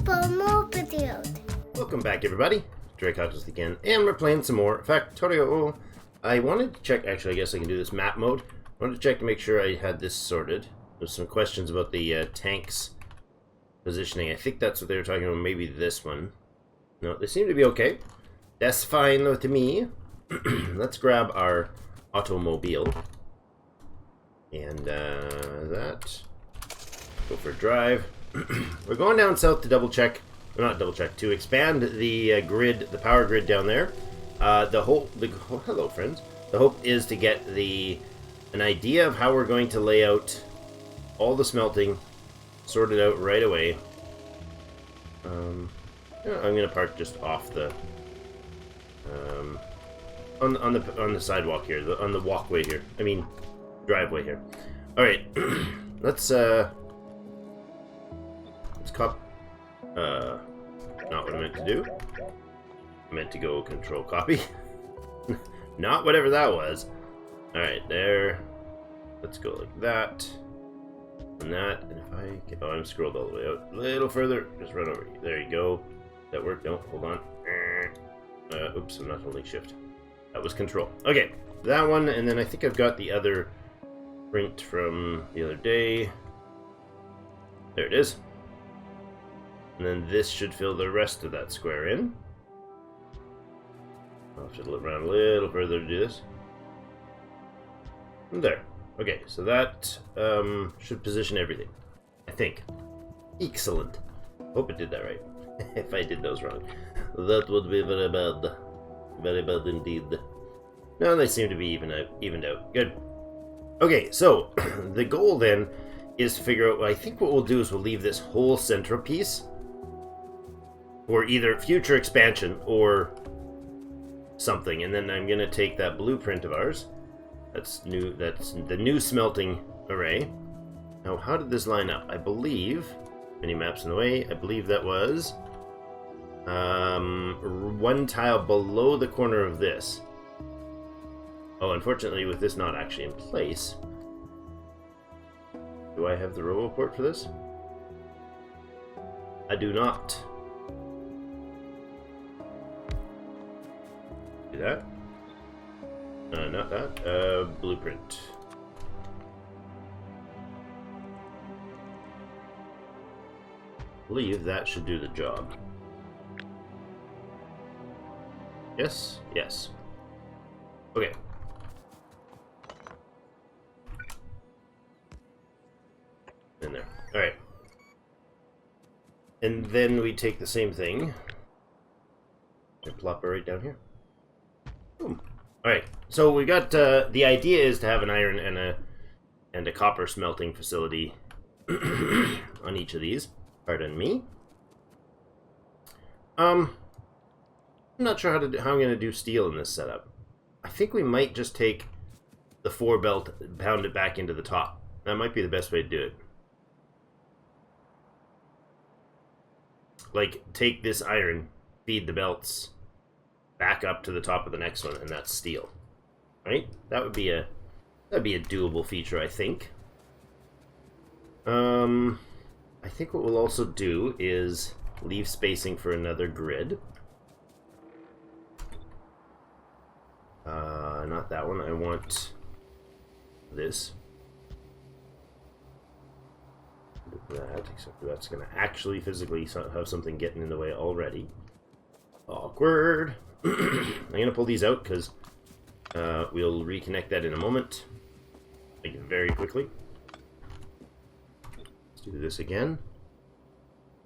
for more videos. Welcome back, everybody. Drake Hawkins again, and we're playing some more Factorio. I wanted to check, actually I guess I can do this map mode. I wanted to check to make sure I had this sorted. There's some questions about the tanks positioning. I think that's what they were talking about, maybe this one. No, they seem to be okay. That's fine with me. Let's grab our automobile. And that. Go for a drive. We're going down south to double check, or not double check, to expand the grid, the power grid down there. Hello friends. The hope is to get an idea of how we're going to lay out all the smelting sorted out right away. Yeah, I'm gonna park just off the on the sidewalk here, on the walkway here. I mean, driveway here. All right, let's cop. Not what I meant to do. I meant to go control copy. Not whatever that was. All right, there. Let's go like that. And that. And if I get, I'm scrolled all the way out a little further. Just run over. There you go. That worked? No, hold on. Oops, I'm not holding shift. That was control. Okay, that one, and then I think I've got the other print from the other day. There it is. And then this should fill the rest of that square in. I'll have to look around a little further to do this. And there. Okay, so that should position everything, I think. Excellent. Hope it did that right. If I did those wrong, that would be very bad. Very bad indeed. No, they seem to be evened out. Good. Okay, so the goal then is to figure out, I think what we'll do is we'll leave this whole central piece for either future expansion or something, and then I'm gonna take that blueprint of ours. That's the new smelting array. Now, how did this line up? I believe, mini maps in the way, I believe that was one tile below the corner of this. Oh, unfortunately, with this not actually in place. Do I have the robo port for this? I do not. Do that? Not that. Blueprint. I believe that should do the job. Yes? Yes. Okay. In there. Alright. And then we take the same thing and plop it right down here. Boom. Alright, so we got, the idea is to have an iron and a copper smelting facility on each of these. Pardon me. I'm not sure how I'm going to do steel in this setup. I think we might just take the 4 belt, pound it back into the top. That might be the best way to do it. Like, take this iron, feed the belts back up to the top of the next one, and that's steel. Right? That'd be a doable feature, I think. I think what we'll also do is leave spacing for another grid. Not that one. I want this. That, except for that's going to actually physically have something getting in the way already. Awkward. I'm going to pull these out because we'll reconnect that in a moment. Like very quickly. Let's do this again.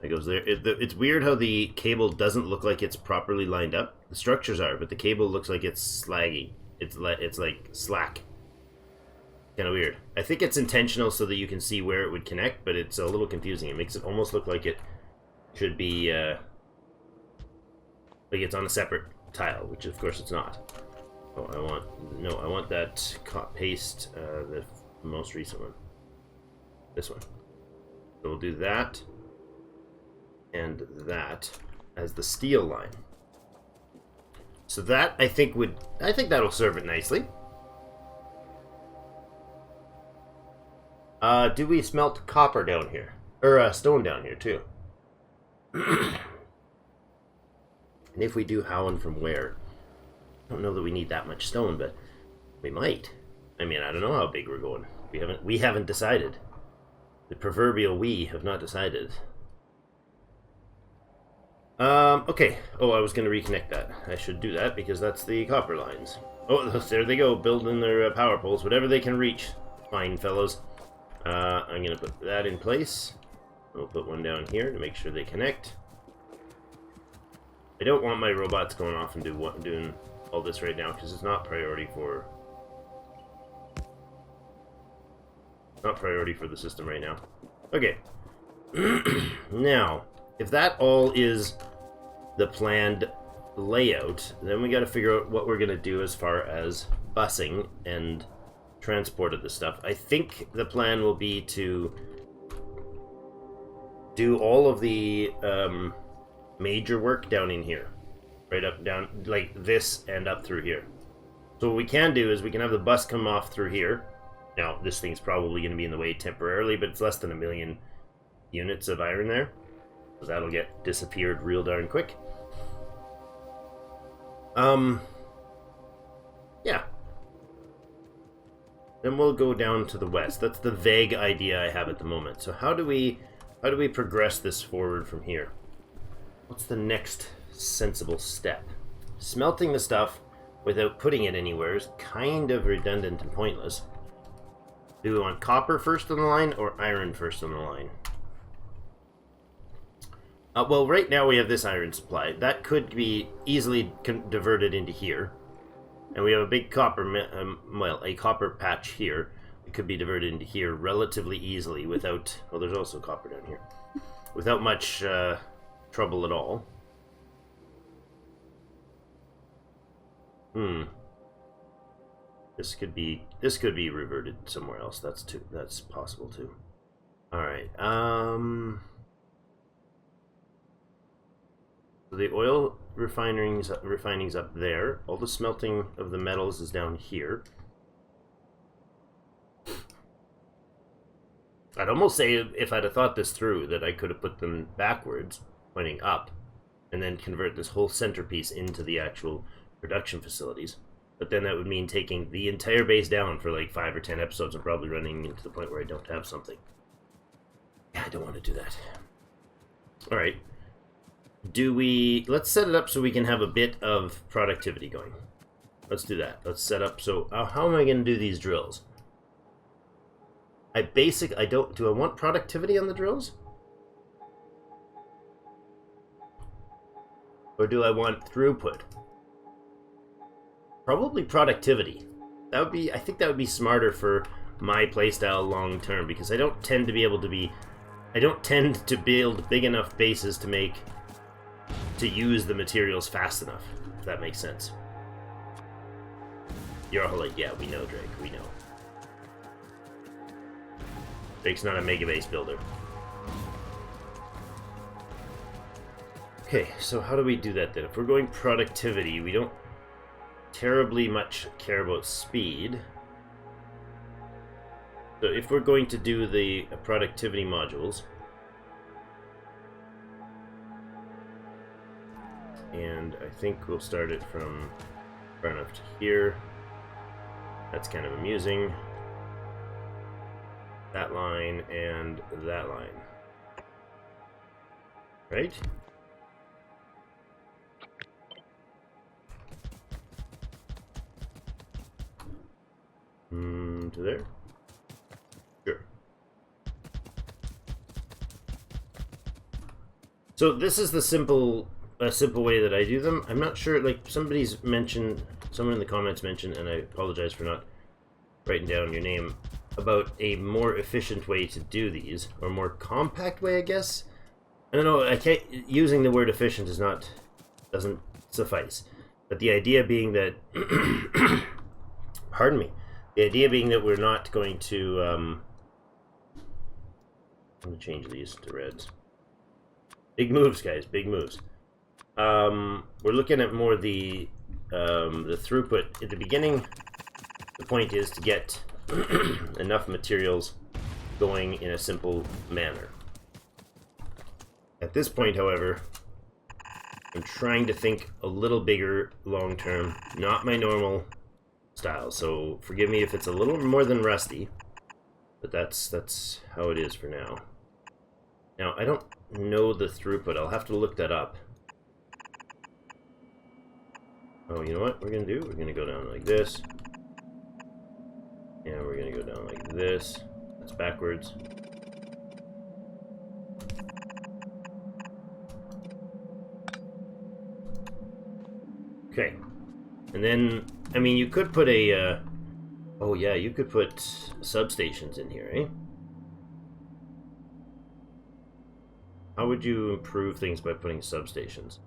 That goes there. It's weird how the cable doesn't look like it's properly lined up. The structures are, but the cable looks like it's slaggy. It's like slack. Kind of weird. I think it's intentional so that you can see where it would connect, but it's a little confusing. It makes it almost look like it should be like it's on a separate tile, which of course it's not. Oh, I want that paste, the most recent one. This one. So we'll do that and that as the steel line. So that I think that'll serve it nicely. Do we smelt copper down here? Or stone down here too? And if we do, how and from where? I don't know that we need that much stone, but we might. I mean, I don't know how big we're going. We haven't decided. The proverbial we have not decided. Okay. Oh, I was going to reconnect that. I should do that because that's the copper lines. Oh, there they go, building their power poles, whatever they can reach. Fine, fellows. I'm going to put that in place. We'll put one down here to make sure they connect. I don't want my robots going off and doing all this right now because it's not priority for the system right now. Okay. Now, if that all is the planned layout, then we got to figure out what we're going to do as far as busing and transport of the stuff. I think the plan will be to do all of the major work down in here, right up down like this and up through here. So what we can do is we can have the bus come off through here. Now this thing's probably going to be in the way temporarily, but it's less than 1 million units of iron there, so that'll get disappeared real darn quick. Yeah. Then we'll go down to the west. That's the vague idea I have at the moment. So how do we progress this forward from here? What's the next sensible step? Smelting the stuff without putting it anywhere is kind of redundant and pointless. Do we want copper first on the line or iron first on the line? Well, right now we have this iron supply. That could be easily diverted into here. And we have a big copper, a copper patch here. It could be diverted into here relatively easily without... Well, there's also copper down here. Without much trouble at all. This could be reverted somewhere else. That's possible too. All right. So the oil refining's up there. All the smelting of the metals is down here. I'd almost say, if I'd have thought this through, that I could have put them backwards, pointing up, and then convert this whole centerpiece into the actual production facilities. But then that would mean taking the entire base down for like 5 or 10 episodes and probably running into the point where I don't have something. Yeah, I don't want to do that. Alright. Let's set it up so we can have a bit of productivity going. Let's do that. Let's set up, so how am I going to do these drills? Do I want productivity on the drills? Or do I want throughput? Probably productivity. I think that would be smarter for my playstyle long term, because I don't tend to build big enough bases to use the materials fast enough, if that makes sense. You're all like, yeah, we know, Drake, we know. Drake's not a mega base builder. Okay, so how do we do that then? If we're going productivity, we don't terribly much care about speed. So if we're going to do the productivity modules, and I think we'll start it from far enough to here. That's kind of amusing. That line and that line. Right? To there? Sure. So this is the simple way that I do them. I'm not sure, like someone in the comments mentioned, and I apologize for not writing down your name, about a more efficient way to do these, or more compact way, I guess. I don't know, using the word efficient doesn't suffice. But the idea being that, pardon me, the idea being that we're not going to, I'm going to change these to reds. Big moves, guys, big moves. We're looking at more the throughput at the beginning. The point is to get enough materials going in a simple manner. At this point, however, I'm trying to think a little bigger long term, not my normal style. So forgive me if it's a little more than rusty, but that's how it is for now. Now, I don't know the throughput. I'll have to look that up. Oh, you know what we're going to do? We're going to go down like this. And we're going to go down like this. That's backwards. Okay. And then, I mean, you could put a... oh, yeah, you could put substations in here, eh? How would you improve things by putting substations?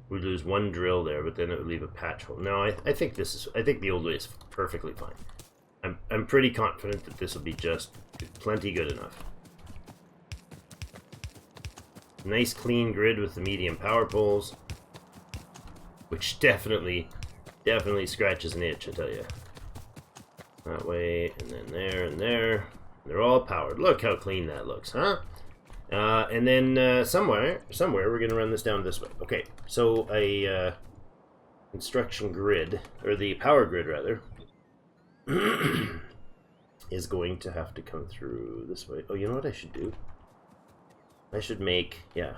We'd lose one drill there, but then it would leave a patch hole. No, I think this is... I think the old way is perfectly fine. I'm pretty confident that this will be just plenty good enough. Nice clean grid with the medium power poles, which definitely scratches an itch, I tell you. That way, and then there, and there. They're all powered. Look how clean that looks, huh? And then somewhere, we're going to run this down this way. Okay, so a construction grid, or the power grid, rather, is going to have to come through this way. Oh, you know what I should do? I should make, I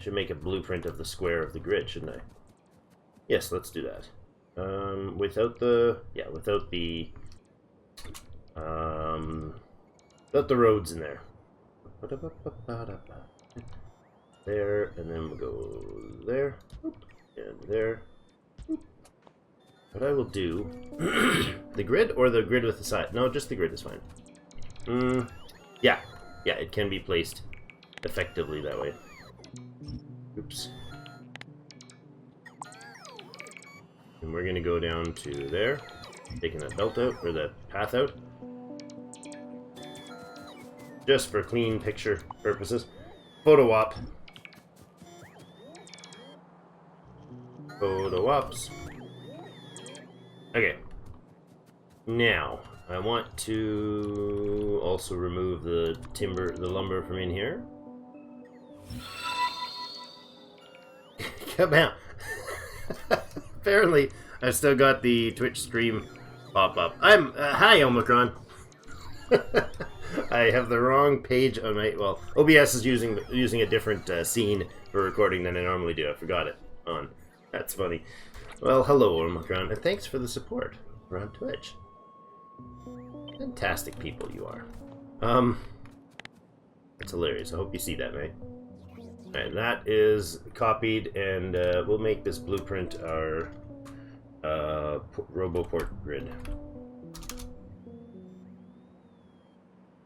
should make a blueprint of the square of the grid, shouldn't I? Yes, let's do that. Without the roads in there. There, and then we'll go there, and there. What I will do... the grid or the grid with the side? No, just the grid is fine. Yeah, it can be placed effectively that way. Oops. And we're going to go down to there, taking that belt out, or that path out. Just for clean picture purposes. Photo op. Photo ops. Okay. Now, I want to also remove the lumber from in here. Come out. Apparently, I've still got the Twitch stream pop up. Hi, Omicron. I have the wrong page on my... Well, OBS is using a different scene for recording than I normally do. I forgot it on. That's funny. Well, hello, Omicron, and thanks for the support. We're on Twitch. Fantastic people you are. It's hilarious. I hope you see that, mate. Alright, that is copied, and we'll make this blueprint our RoboPort grid.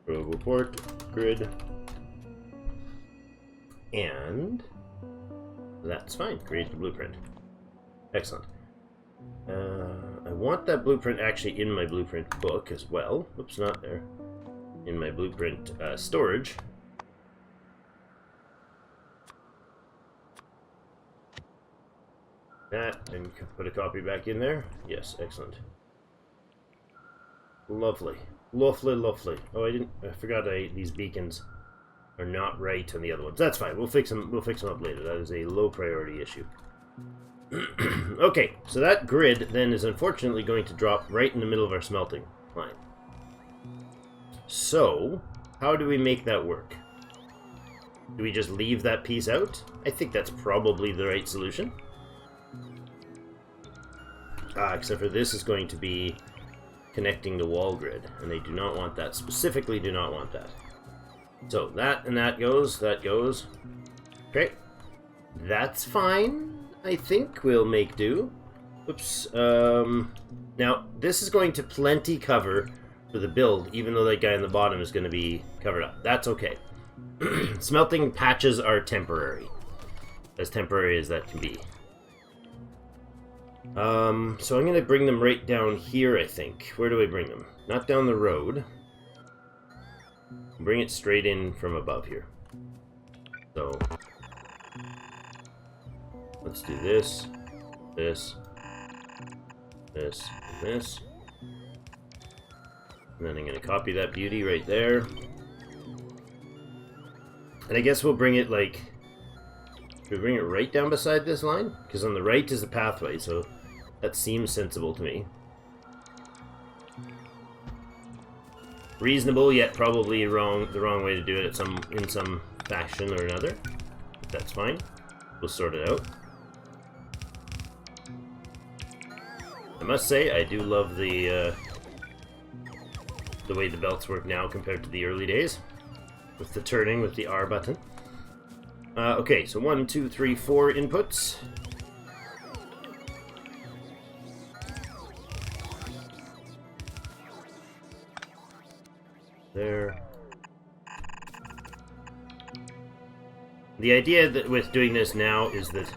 RoboPort grid. And that's fine. Create the blueprint. Excellent. I want that blueprint actually in my blueprint book as well. Oops, not there. In my blueprint storage. That, and put a copy back in there. Yes, excellent. Lovely. Lovely. Oh, I forgot these beacons are not right on the other ones. That's fine. We'll fix them up later. That is a low priority issue. Okay, so that grid then is unfortunately going to drop right in the middle of our smelting line. So, how do we make that work? Do we just leave that piece out? I think that's probably the right solution. Except for this is going to be connecting the wall grid, and they do not want that. Specifically do not want that. So that and that goes. Okay. That's fine. I think we'll make do. Oops. Now, this is going to plenty cover for the build, even though that guy in the bottom is going to be covered up. That's okay. Smelting patches are temporary. As temporary as that can be. So I'm going to bring them right down here, I think. Where do I bring them? Not down the road. Bring it straight in from above here. So, let's do this, this, this, and this. And then I'm going to copy that beauty right there. And I guess we'll bring it like... Should we bring it right down beside this line? Because on the right is the pathway, so that seems sensible to me. Reasonable, yet probably the wrong way to do it in some fashion or another. That's fine. We'll sort it out. I must say, I do love the way the belts work now compared to the early days. With the turning with the R button. Okay, so 1, 2, 3, 4 inputs. There. The idea that with doing this now is that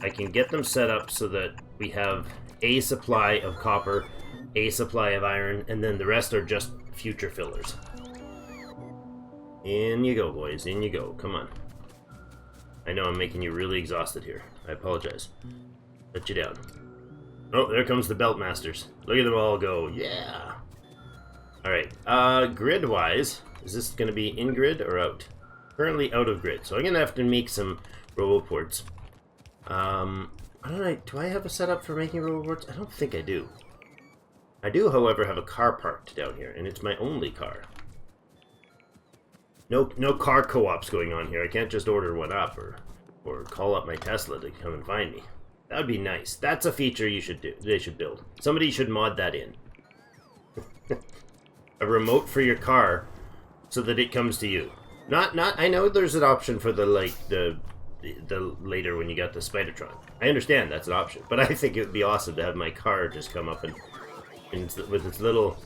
I can get them set up so that we have a supply of copper, a supply of iron, and then the rest are just future fillers. In you go, boys. In you go. Come on. I know I'm making you really exhausted here. I apologize. Let you down. Oh, there comes the belt masters. Look at them all go. Yeah! Alright. Grid-wise, is this going to be in grid or out? Currently out of grid, so I'm going to have to make some roboports. Do I have a setup for making roboports? I don't think I do. I do, however, have a car parked down here, and it's my only car. No car co-ops going on here. I can't just order one up or call up my Tesla to come and find me. That would be nice. That's a feature they should build. Somebody should mod that in. A remote for your car so that it comes to you. I know there's an option for the later when you got the Spidertron. I understand that's an option, but I think it would be awesome to have my car just come up and with its little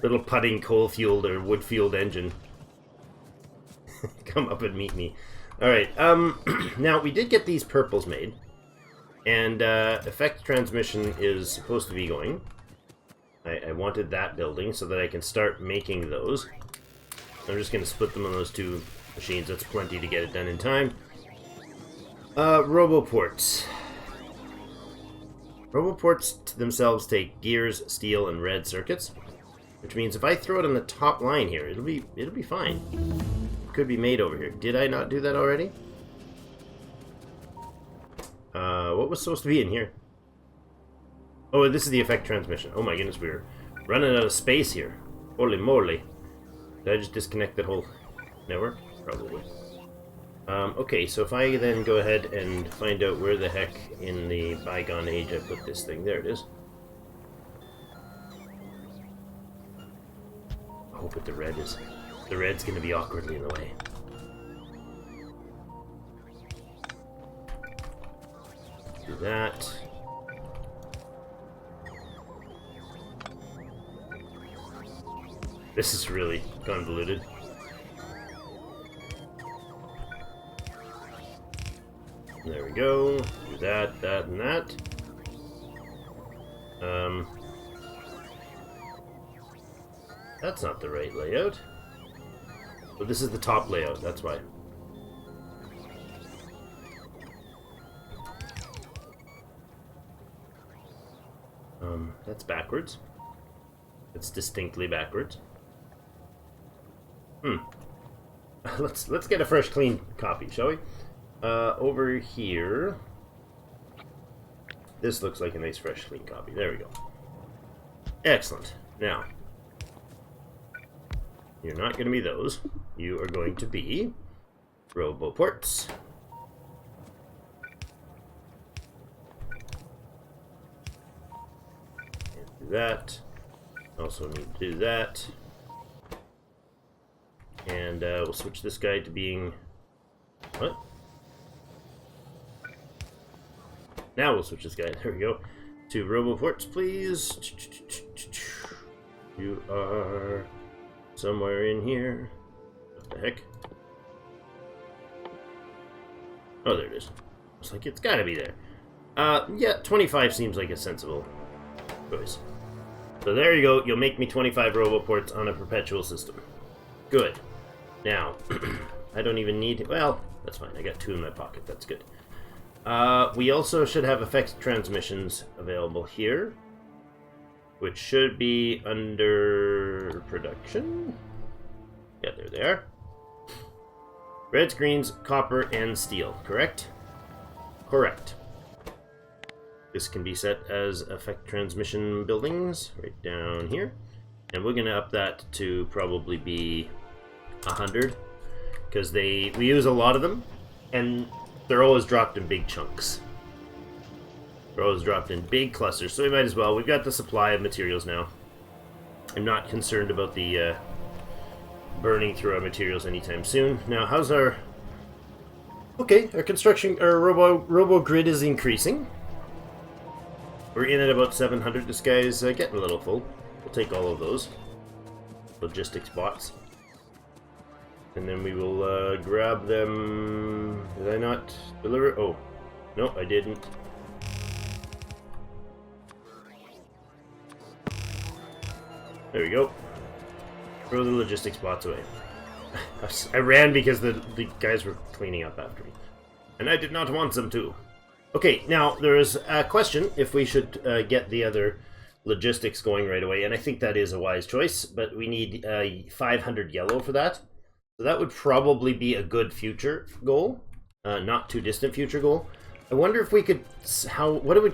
putting coal-fueled or wood-fueled engine come up and meet me. Alright, now we did get these purples made, and effect transmission is supposed to be going. I wanted that building so that I can start making those. I'm just going to split them on those two machines. That's plenty to get it done in time. Roboports. Roboports themselves take gears, steel, and red circuits, which means if I throw it on the top line here, it'll be fine. Could be made over here. Did I not do that already? What was supposed to be in here? Oh, this is the effect transmission. Oh my goodness, we're running out of space here. Holy moly. Did I just disconnect that whole network? Probably. Okay, so if I then go ahead and find out where the heck in the bygone age I put this thing. There it is. Oh, but the red's going to be awkwardly in the way. Do that. This is really convoluted. There we go. Do that, that, and that. That's not the right layout. But this is the top layout, that's why. That's backwards. It's distinctly backwards. Let's get a fresh, clean copy, shall we? Over here. This looks like a nice, fresh, clean copy. There we go. Excellent. Now, you're not going to be those. You are going to be roboports. Do that. Also need to do that. And we'll switch this guy to being... What? Now we'll switch this guy, there we go, to roboports, please. You are somewhere in here. What the heck? Oh, there it is. Looks like it's gotta be there. Yeah, 25 seems like a sensible choice. So there you go, you'll make me 25 roboports on a perpetual system. Good. Now, I don't even need... Well, that's fine, I got 2 in my pocket, that's good. We also should have effect transmissions available here, which should be under production. Yeah, there they are. Reds, greens, copper, and steel, correct? Correct. This can be set as effect transmission buildings right down here. And we're going to up that to probably be 100 because we use a lot of them and they're always dropped in big chunks. They're always dropped in big clusters, so we might as well. We've got the supply of materials now. I'm not concerned about the burning through our materials anytime soon. Now, how's our... Okay, our construction, our robo grid is increasing. We're in at about 700. This guy's getting a little full. We'll take all of those logistics bots. And then we will grab them... Did I not deliver? Oh, no, I didn't. There we go. Throw the logistics bots away. I ran because the guys were cleaning up after me. And I did not want them to. Okay, now there is a question if we should get the other logistics going right away. And I think that is a wise choice, but we need 500 yellow for that. So that would probably be a good future goal. Not too distant future goal. I wonder if we could... What would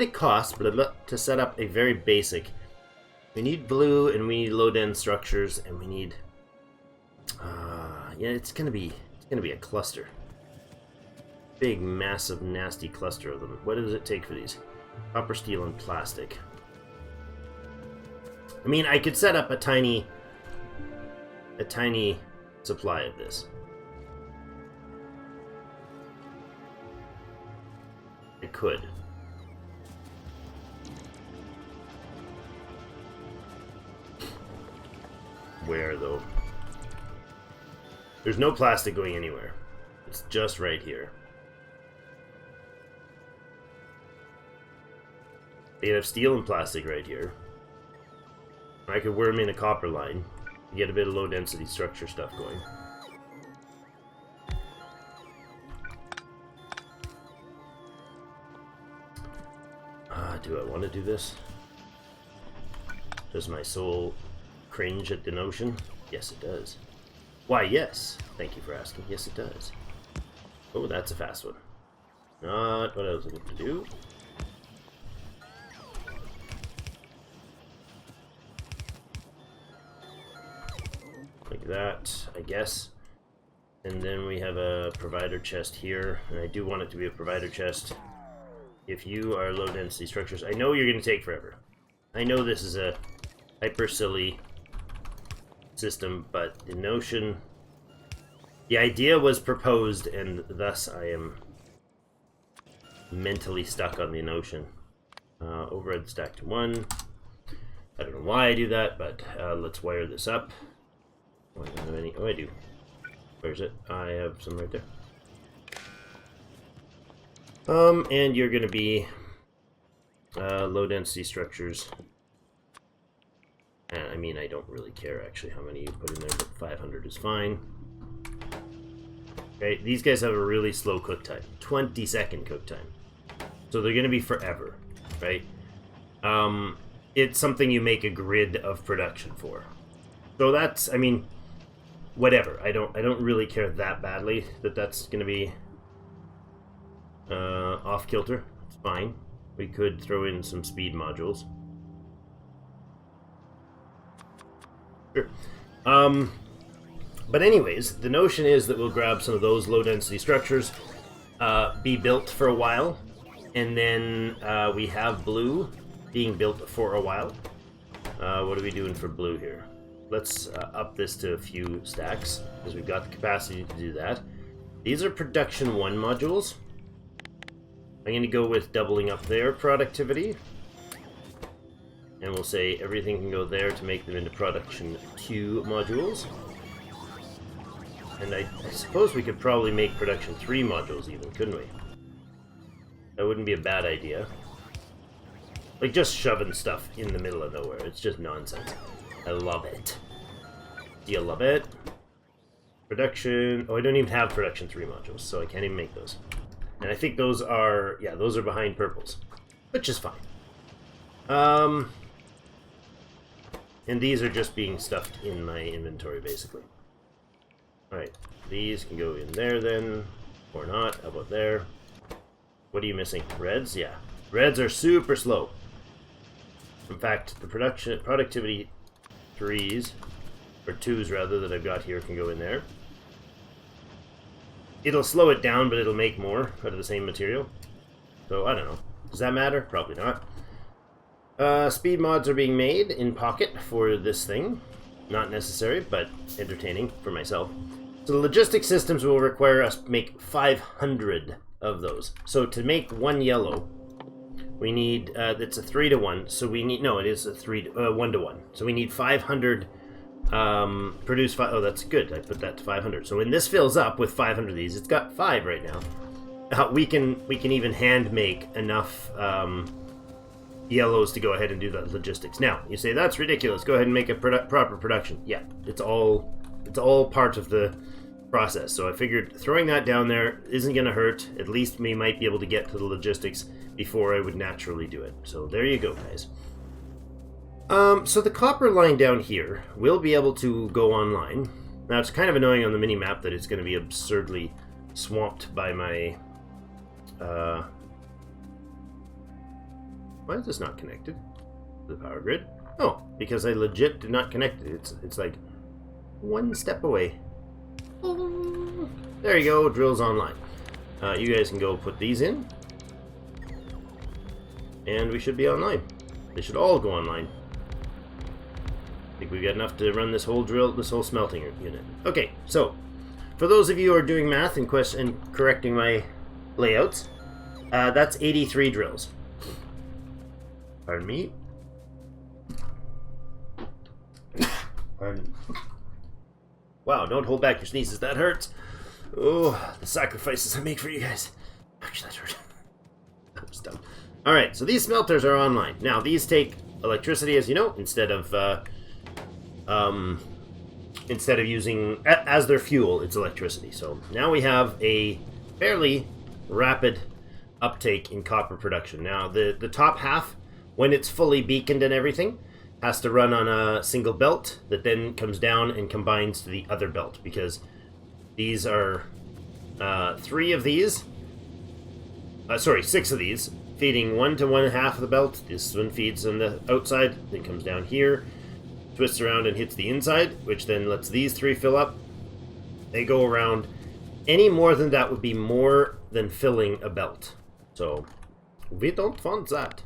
it cost to set up a very basic... We need blue, and we need low-end structures, and we need... yeah, it's gonna be a cluster. Big, massive, nasty cluster of them. What does it take for these? Copper, steel, and plastic. I mean, I could set up a tiny supply of this. I could. Where, though? There's no plastic going anywhere. It's just right here. They have steel and plastic right here. I could worm in a copper line to get a bit of low density structure stuff going. Do I want to do this? Does my soul cringe at the notion? Yes, it does. Why, yes. Thank you for asking. Yes, it does. Oh, that's a fast one. Not what I was looking to do. Like that, I guess. And then we have a provider chest here, and I do want it to be a provider chest. If you are low density structures, I know you're going to take forever. I know this is a hyper silly system, but the notion, the idea was proposed, and thus I am mentally stuck on the notion. Overhead stack to 1. I don't know why I do that, but let's wire this up. Oh, I don't have any. Oh, I do. Where's it? I have some right there. And you're going to be low density structures. And I mean, I don't really care actually how many you put in there, but 500 is fine. Okay, these guys have a really slow cook time, 20-second cook time. So they're going to be forever, right? It's something you make a grid of production for. So that's, I mean, whatever. I don't really care that badly that that's going to be off kilter. It's fine. We could throw in some speed modules. Sure. But anyways, the notion is that we'll grab some of those low density structures, be built for a while, and then we have blue being built for a while. What are we doing for blue here? Let's up this to a few stacks, because we've got the capacity to do that. These are production 1 modules. I'm going to go with doubling up their productivity. And we'll say everything can go there to make them into production 2 modules. And I suppose we could probably make production 3 modules even, couldn't we? That wouldn't be a bad idea. Like just shoving stuff in the middle of nowhere. It's just nonsense. I love it. Do you love it? Production... Oh, I don't even have production 3 modules, so I can't even make those. And I think those are... Yeah, those are behind purples. Which is fine. And these are just being stuffed in my inventory, basically. Alright, these can go in there then, or not. How about there? What are you missing? Reds? Yeah. Reds are super slow. In fact, the productivity 3s, or 2s rather, that I've got here can go in there. It'll slow it down, but it'll make more out of the same material. So, I don't know. Does that matter? Probably not. Speed mods are being made in Pocket for this thing. Not necessary, but entertaining for myself. So the logistics systems will require us to make 500 of those. So to make one yellow, we need, it's a 3 to 1, so we need, no, it is a 1 to 1. So we need 500, produce 5, oh, that's good, I put that to 500. So when this fills up with 500 of these, it's got 5 right now. We can even hand make enough, yellows to go ahead and do the logistics. Now, you say, that's ridiculous, go ahead and make a proper production. Yeah, it's all part of the process. So I figured throwing that down there isn't going to hurt. At least we might be able to get to the logistics before I would naturally do it. So there you go, guys. So the copper line down here will be able to go online. Now, it's kind of annoying on the mini-map that it's going to be absurdly swamped by my... Why is this not connected to the power grid? Oh, because I legit did not connect it. It's like one step away. There you go, drills online. You guys can go put these in. And we should be online. They should all go online. I think we've got enough to run this whole smelting unit. Okay, so for those of you who are doing math and correcting my layouts, that's 83 drills. Pardon me. Pardon. Wow, don't hold back your sneezes. That hurts. Oh, the sacrifices I make for you guys. Actually, that hurt. That was dumb. Alright, so these smelters are online. Now, these take electricity, as you know, instead of using... As their fuel, it's electricity. So now we have a fairly rapid uptake in copper production. Now, the top half, when it's fully beaconed and everything, has to run on a single belt that then comes down and combines to the other belt, because these are 6 of these, feeding 1 to 1/2 of the belt. This one feeds on the outside, then comes down here, twists around and hits the inside, which then lets these 3 fill up. They go around. Any more than that would be more than filling a belt. So, we don't want that.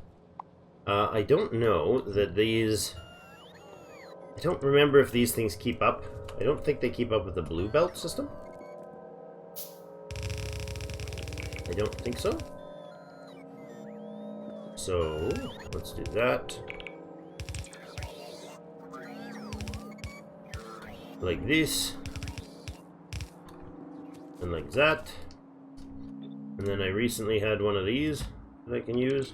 I don't know that these... I don't remember if these things keep up. I don't think they keep up with the blue belt system. I don't think so. So, let's do that. Like this. And like that. And then I recently had one of these that I can use.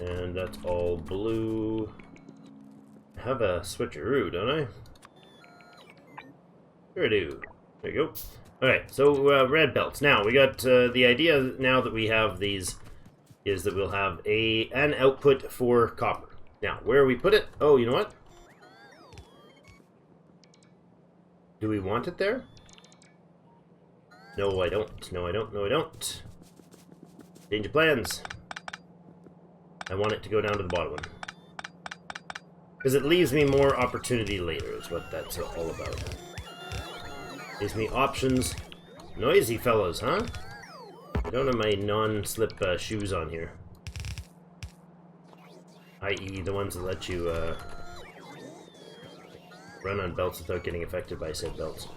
And that's all blue. I have a switcheroo, don't I? Sure I do. There you go. Alright, so red belts. Now, we got the idea now that we have these is that we'll have an output for copper. Now, where we put it? Oh, you know what? Do we want it there? No, I don't. No, I don't. No, I don't. Change of plans. I want it to go down to the bottom one. Because it leaves me more opportunity later, is what that's all about. Gives me options. Noisy fellows, huh? I don't have my non-slip shoes on here. I.e. the ones that let you run on belts without getting affected by said belts.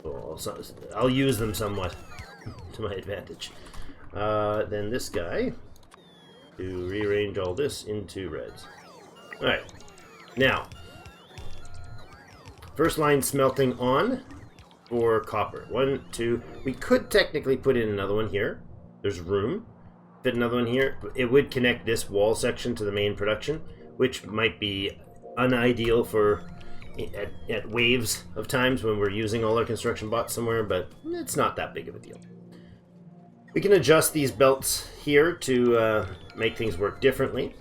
Well, I'll use them somewhat to my advantage. Then this guy, to rearrange all this into reds. Alright, now, first line smelting on for copper. 1, 2, we could technically put in another one here. There's room. Fit another one here. It would connect this wall section to the main production, which might be unideal for at waves of times when we're using all our construction bots somewhere, but it's not that big of a deal. We can adjust these belts here to make things work differently,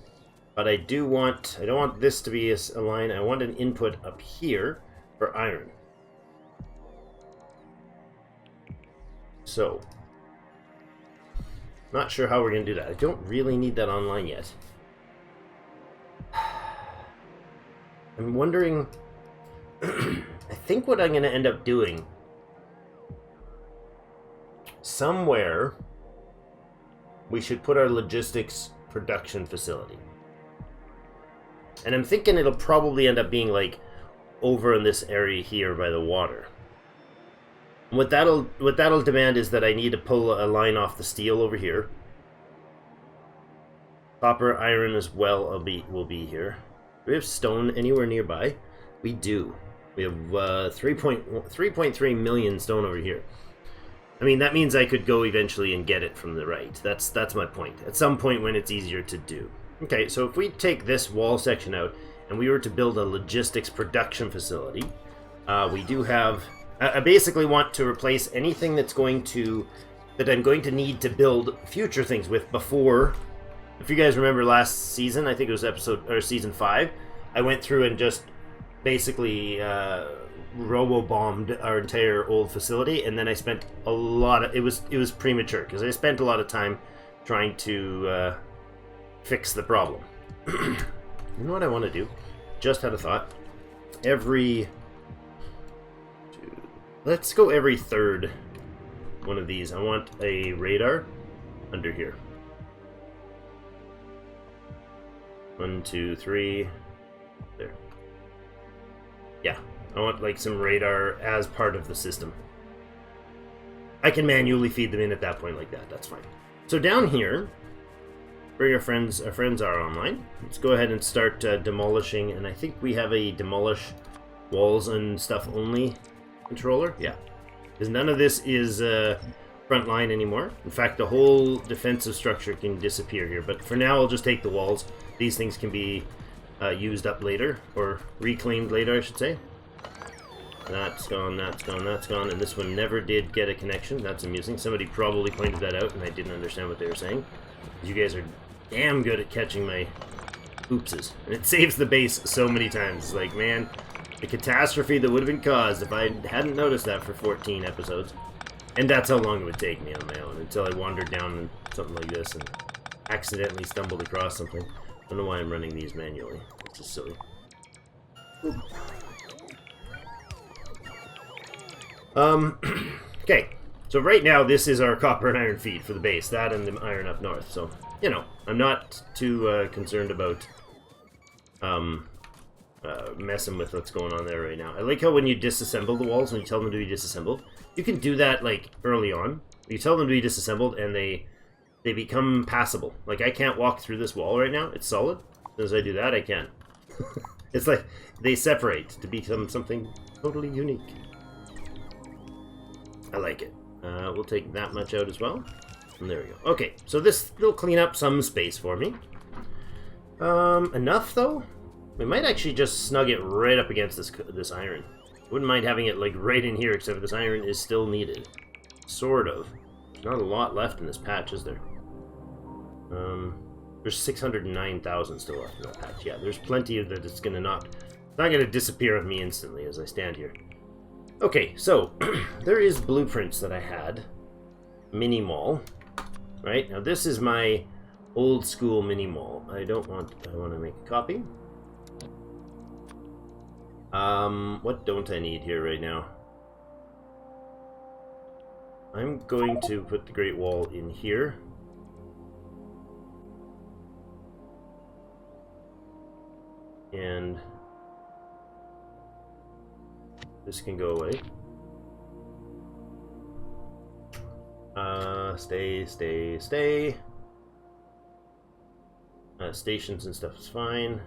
but I don't want this to be a line. I want an input up here for iron. So, not sure how we're going to do that. I don't really need that online yet. I'm wondering... I think what I'm going to end up doing... Somewhere, we should put our logistics production facility. And I'm thinking it'll probably end up being like over in this area here by the water. And what that'll demand is that I need to pull a line off the steel over here. Copper, iron as well will be here. Do we have stone anywhere nearby? We do. We have 3.3 million stone over here. I mean, that means I could go eventually and get it from the right. That's my point. At some point when it's easier to do. Okay, so if we take this wall section out and we were to build a logistics production facility, we do have... I basically want to replace anything that I'm going to need to build future things with before. If you guys remember last season, I think it was season 5, I went through and just basically robo-bombed our entire old facility, and then I spent a lot of... It was premature, because I spent a lot of time trying to fix the problem. You know what I want to do? Just had a thought. Let's go every third one of these. I want a radar under here. 1, 2, 3. There. Yeah, I want like some radar as part of the system. I can manually feed them in at that point like that. That's fine. So down here, where our friends are online, let's go ahead and start demolishing. And I think we have a demolish walls and stuff only controller. Yeah, because none of this is front line anymore. In fact, the whole defensive structure can disappear here. But for now, I'll just take the walls. These things can be used up later, or reclaimed later, I should say. That's gone, that's gone, that's gone, and this one never did get a connection. That's amusing. Somebody probably pointed that out, and I didn't understand what they were saying. You guys are damn good at catching my oopses. And it saves the base so many times. It's like, man, the catastrophe that would have been caused if I hadn't noticed that for 14 episodes. And that's how long it would take me on my own, until I wandered down something like this and accidentally stumbled across something. I don't know why I'm running these manually. It's just silly. Okay, so right now this is our copper and iron feed for the base, that and the iron up north. So, you know, I'm not too concerned about messing with what's going on there right now. I like how when you disassemble the walls, when you tell them to be disassembled, you can do that like early on. You tell them to be disassembled and they become passable. Like, I can't walk through this wall right now. It's solid. As soon as I do that, I can. It's like they separate to become something totally unique. I like it. We'll take that much out as well. And there we go. Okay, so this will clean up some space for me. Enough, though? We might actually just snug it right up against this iron. Wouldn't mind having it, like, right in here, except this iron is still needed. Sort of. There's not a lot left in this patch, is there? There's 609,000 still left in that patch. Yeah, there's plenty of that. It's not gonna disappear on me instantly as I stand here. Okay, so there is blueprints that I had. Mini mall. Right? Now this is my old school mini mall. I want to make a copy. What don't I need here right now? I'm going to put the Great Wall in here. And this can go away. Stay. Stations and stuff is fine.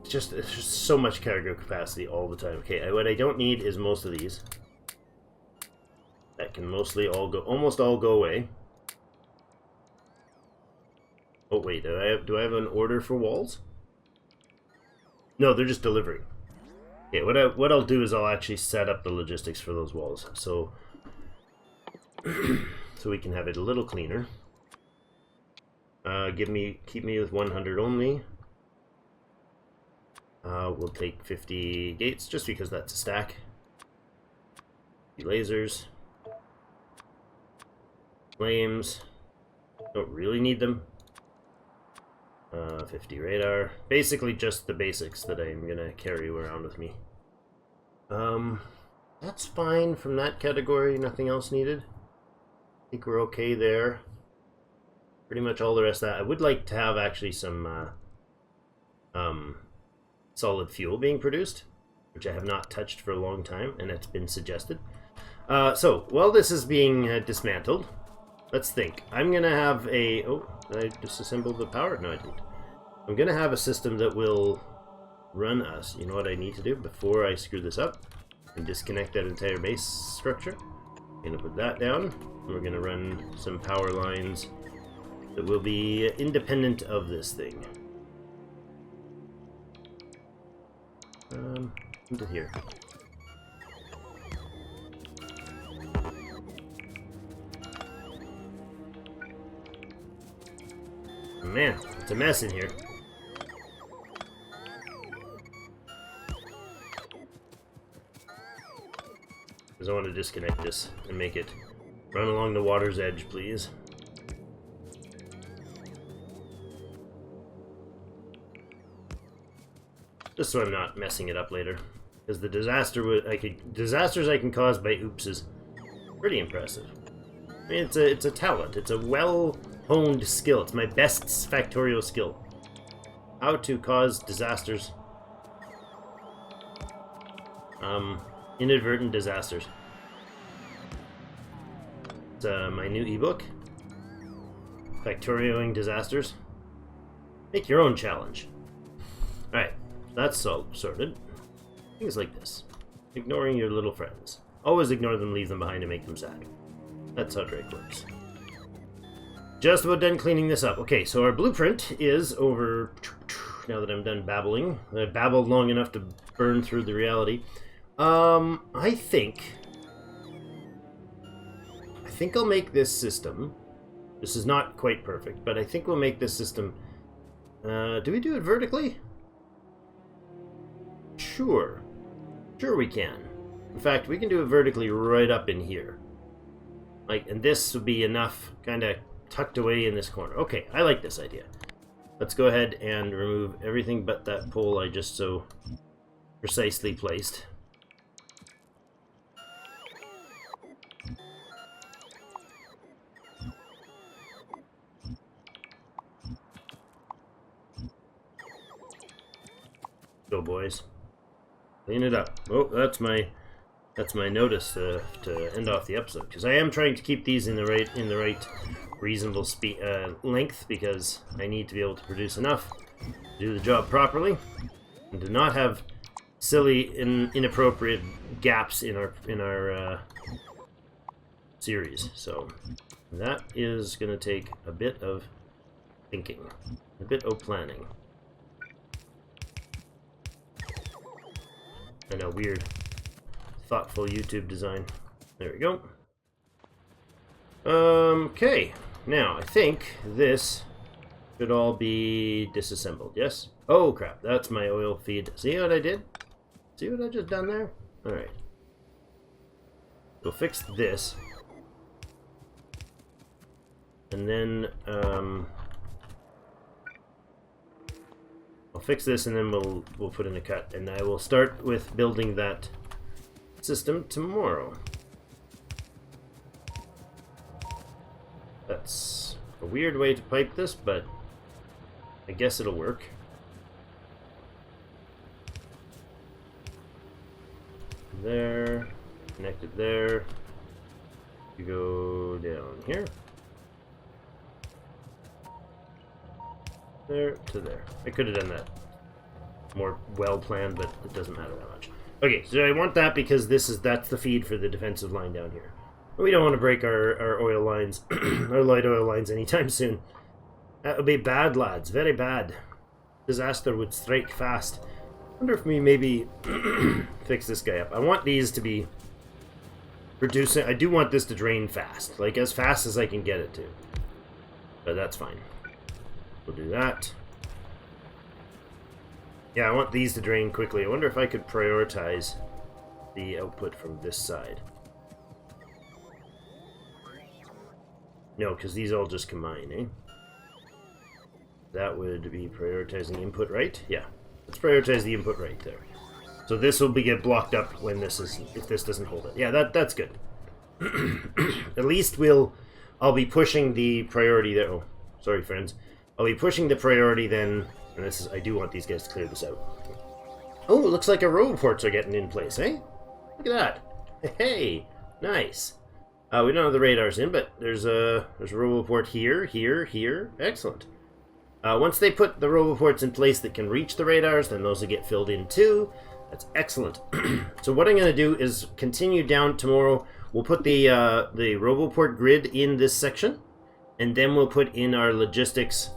It's just so much cargo capacity all the time. Okay, what I don't need is most of these. That can almost all go away. Oh wait, do I have an order for walls? No, they're just delivering. Okay, what I'll do is I'll actually set up the logistics for those walls, so so we can have it a little cleaner. Keep me with 100 only. We'll take 50 gates just because that's a stack. 50 lasers. Flames. Don't really need them. 50 radar. Basically just the basics that I'm gonna carry around with me. That's fine from that category. Nothing else needed. I think we're okay there. Pretty much all the rest of that. I would like to have actually some solid fuel being produced, which I have not touched for a long time, and it's been suggested. So, while this is being dismantled, let's think. I'm going to have a... Oh, did I disassemble the power? No, I didn't. I'm going to have a system that will run us. You know what I need to do before I screw this up? And disconnect that entire base structure. I'm going to put that down. We're going to run some power lines that will be independent of this thing. Into here. Man, it's a mess in here. Because I want to disconnect this and make it run along the water's edge, please. Just so I'm not messing it up later. Because the disasters I can cause by oops is pretty impressive. I mean, it's a talent. It's a well-honed skill. It's my best factorial skill. How to cause disasters. Inadvertent disasters. It's my new ebook. Factorioing disasters. Make your own challenge. Alright, that's sorted. Things like this. Ignoring your little friends. Always ignore them, leave them behind, and make them sad. That's how Drake works. Just about done cleaning this up. Okay, so our blueprint is over... Now that I'm done babbling. I babbled long enough to burn through the reality. I think I'll make this system. This is not quite perfect, but I think we'll make this system... do we do it vertically? Sure. Sure we can. In fact, we can do it vertically right up in here. Like, and this would be enough, kind of tucked away in this corner. Okay, I like this idea. Let's go ahead and remove everything but that pole I just so precisely placed. Go, boys. Clean it up. Oh, that's my notice to end off the episode, because I am trying to keep these in the right reasonable length, because I need to be able to produce enough to do the job properly and to not have silly inappropriate gaps in our series. So that is going to take a bit of thinking, a bit of planning. I know, weird, thoughtful YouTube design. There we go. Okay. Now, I think this should all be disassembled, yes? Oh, crap. That's my oil feed. See what I did? See what I just done there? Alright. We'll fix this. And then, I'll fix this and then we'll put in a cut, and I will start with building that system tomorrow. That's a weird way to pipe this, but I guess it'll work. There, connect it there. You go down here. There to there. I could have done that more well planned, but it doesn't matter that much. Okay, so I want that because that's the feed for the defensive line down here. But we don't want to break our oil lines, our light oil lines anytime soon. That would be bad, lads. Very bad. Disaster would strike fast. I wonder if we maybe fix this guy up. I want these to be producing. I do want this to drain fast, like as fast as I can get it to. But that's fine. We'll do that. Yeah, I want these to drain quickly. I wonder if I could prioritize the output from this side. No, because these all just combine, eh? That would be prioritizing input right? Yeah. Let's prioritize the input right there. So this will get blocked up when this is, if this doesn't hold it. Yeah, that's good. At least I'll be pushing the priority there. Oh, sorry friends. I'll be pushing the priority then, and this is, I do want these guys to clear this out. Oh, it looks like our roboports are getting in place, eh? Look at that. Hey, nice. We don't have the radars in, but there's a roboport here, here, here. Excellent. Once they put the roboports in place that can reach the radars, then those will get filled in too. That's excellent. So what I'm going to do is continue down tomorrow. We'll put the roboport grid in this section, and then we'll put in our logistics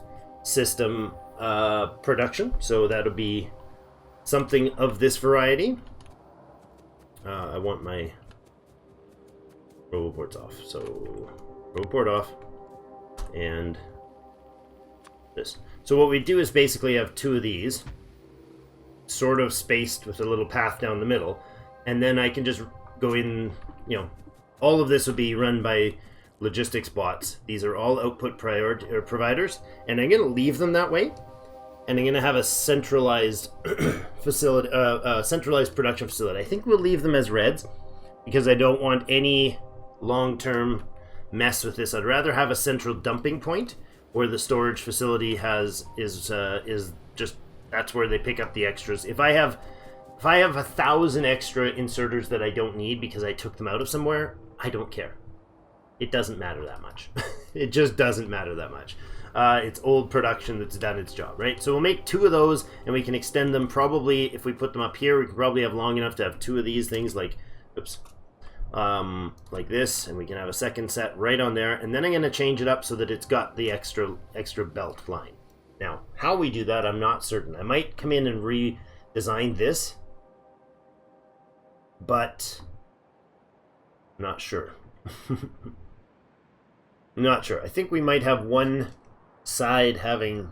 system production. So that'll be something of this variety. I want my roboports off. So roboport off, and this. So what we do is basically have two of these, sort of spaced with a little path down the middle, and then I can just go in, you know, all of this will be run by logistics bots. These are all output providers, and I'm going to leave them that way, and I'm going to have a centralized facility, centralized production facility. I think we'll leave them as reds because I don't want any long-term mess with this. I'd rather have a central dumping point where the storage facility is just, that's where they pick up the extras. If I have 1,000 extra inserters that I don't need because I took them out of somewhere, I don't care. It doesn't matter that much. It just doesn't matter that much. It's old production that's done its job, right? So we'll make two of those, and we can extend them. Probably, if we put them up here, we can probably have long enough to have two of these things, like, oops, like this, and we can have a second set right on there. And then I'm going to change it up so that it's got the extra belt line. Now, how we do that, I'm not certain. I might come in and redesign this, but I'm not sure. I'm not sure. I think we might have one side having,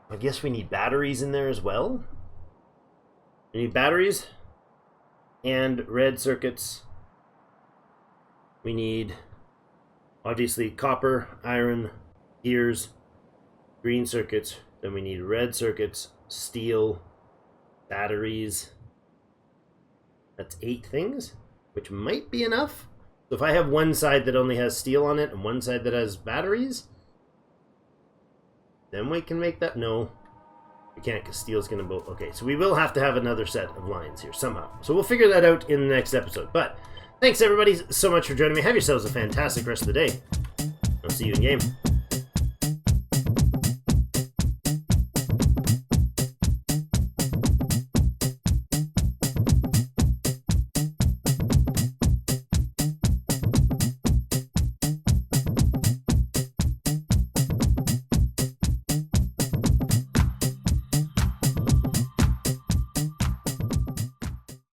I guess we need batteries in there as well. We need batteries and red circuits. We need, obviously, copper, iron, gears, green circuits. Then we need red circuits, steel, batteries. That's 8 things, which might be enough. So if I have one side that only has steel on it and one side that has batteries, then we can make that. No, we can't, because steel's going to both. Okay, so we will have to have another set of lines here somehow. So we'll figure that out in the next episode. But thanks everybody so much for joining me. Have yourselves a fantastic rest of the day. I'll see you in game.